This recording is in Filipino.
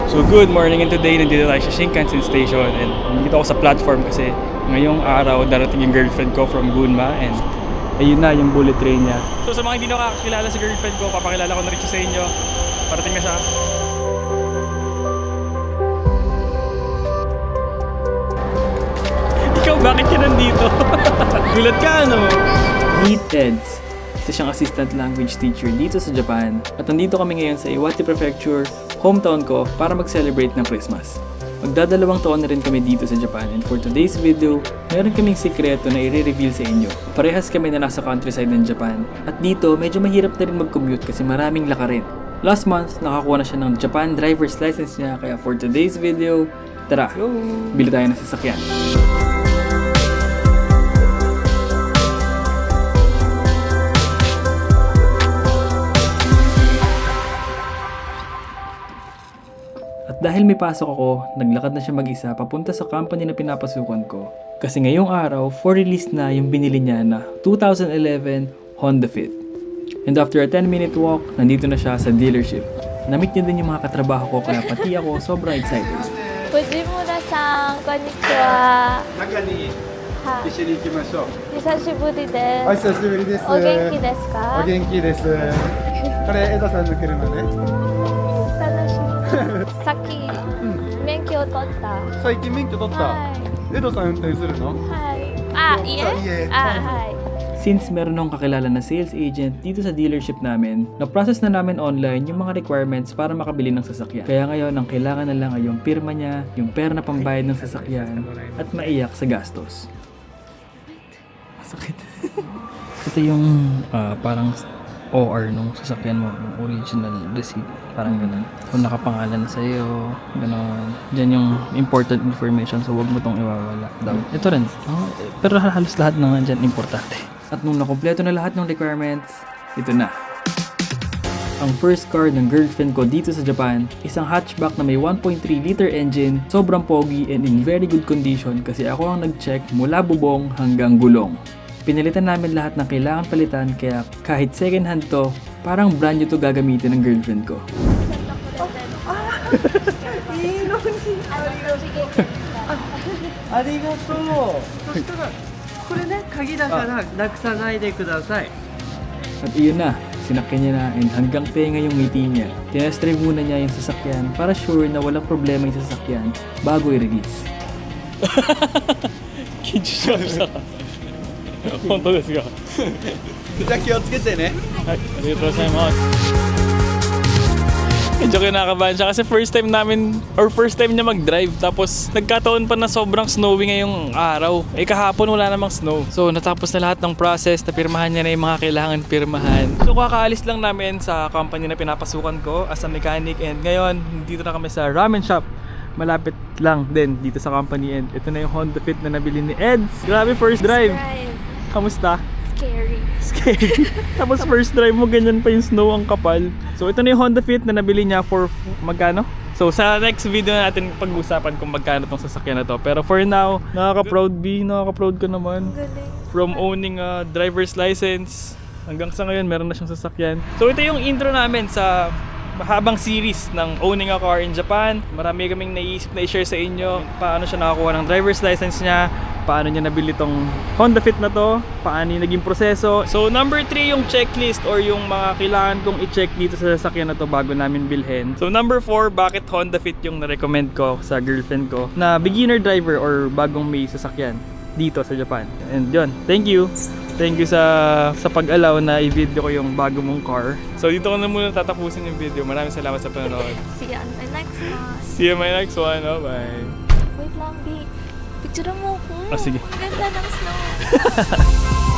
So good morning, and today nandito tayo sa Shinkansen Station and nandito ako sa platform kasi ngayong araw darating yung girlfriend ko from Gunma and ayun na yung bullet train niya. So sa mga hindi nakakakilala sa girlfriend ko, papakilala ko na rin siya sa inyo. Parating na siya. Ikaw, bakit ka nandito? Gulat ka, ano? Meet Eds. Isa siyang assistant language teacher dito sa Japan at nandito kami ngayon sa Iwate Prefecture, hometown ko, para mag-celebrate ng Christmas. Magdadalawang taon na rin kami dito sa Japan and for today's video, meron kaming sikreto na i-reveal sa inyo. Parehas kami na nasa countryside ng Japan at dito medyo mahirap na rin mag-commute kasi maraming lakarin. Last month, nakakuha na siya ng Japan driver's license niya kaya for today's video, tara, bili tayo ng sasakyan. Dahil may pasok ako, naglakad na siya mag-isa papunta sa company na pinapasukan ko. Kasi ngayong araw, for release na yung binili niya na 2011 Honda Fit. And after a 10-minute walk, nandito na siya sa dealership. Na-meet niya din yung mga katrabaho ko kaya pati ako sobrang excited. Fujimura-san, konnichiwa. 中に一緒に行きましょう。久しぶりです。お久しぶりです。お元気ですか？お元気です。これ江戸さんの車ね。楽しみ。さっき免許を取った。最近免許取った。はい江戸さん運転するの？はい。あ、いえ。あ、はい。 Since meron akong kakilala na sales agent dito sa dealership namin, na-process na namin online yung mga requirements para makabili ng sasakyan. Kaya ngayon, ang kailangan na lang ay yung pirma niya, yung pera na pambayad ng sasakyan, at maiyak sa gastos. Sakit. Ito yung parang OR nung sasakyan mo, yung original receipt. Parang ganun. Kung nakapangalan na sa'yo, ganun. Diyan yung important information, so wag mo tong iwawala daw. Ito rin. Pero halos lahat ng nandyan importante. At nung nakumpleto na lahat ng requirements, ito na. Ang first car ng girlfriend ko dito sa Japan, isang hatchback na may 1.3 liter engine, sobrang pogi and in very good condition kasi ako ang nag-check mula bubong hanggang gulong. Pinalitan namin lahat ng kailangan palitan kaya kahit second hand to, parang brand new to gagamitin ng girlfriend ko. ありがとう。そしたらこれね鍵だからなくさないでください。 At iyon na, sinakyan niya na and hanggang tenga yung ngiti niya. Tinest drive muna niya yung sasakyan para sure na walang problema yung sasakyan bago i-release. Kinshasa. Honto desu ka? じゃあ気をつけてね。 Ay, dito sa mga. Medyo kinakabahan siya kasi first time niya mag-drive tapos nagkataon pa na sobrang snowy ngayong araw. Eh kahapon wala namang snow. So natapos na lahat ng process, napirmahan niya na yung mga kailangan pirmahan. So kakaalis lang namin sa company na pinapasukan ko as a mechanic and ngayon dito na kami sa ramen shop. Malapit lang din dito sa company and ito na yung Honda Fit na nabili ni Eds. Grabe first drive. Kamusta? Scary. Scary. Tapos first drive mo, ganyan pa yung snow, ang kapal. So ito na yung Honda Fit na nabili niya for magkano? So sa next video natin pag-usapan kung magkano tong sasakyan na to. Pero for now, nakaka-proud ka naman. From owning a driver's license hanggang sa ngayon meron na siyang sasakyan. So ito yung intro namin sa mahabang series ng owning a car in Japan. Marami kaming naisip na i-share sa inyo paano siya nakakuha ng driver's license niya, paano niya nabili tong Honda Fit na to, paano yung naging proseso. So number 3 yung checklist or yung mga kailangan kong i-check dito sa sasakyan na to bago namin bilhin. So number 4, bakit Honda Fit yung na-recommend ko sa girlfriend ko na beginner driver or bagong may sasakyan dito sa Japan. And yun, thank you sa pag-allow na i-video ko yung bago mong car. So dito ko na muna tatapusin yung video. Maraming salamat sa panonood. See you on my next one. See you in my next one. Oh, bye. Wait lang, B. Picture mo ako. Ah, sige. Ang ganda ng snow.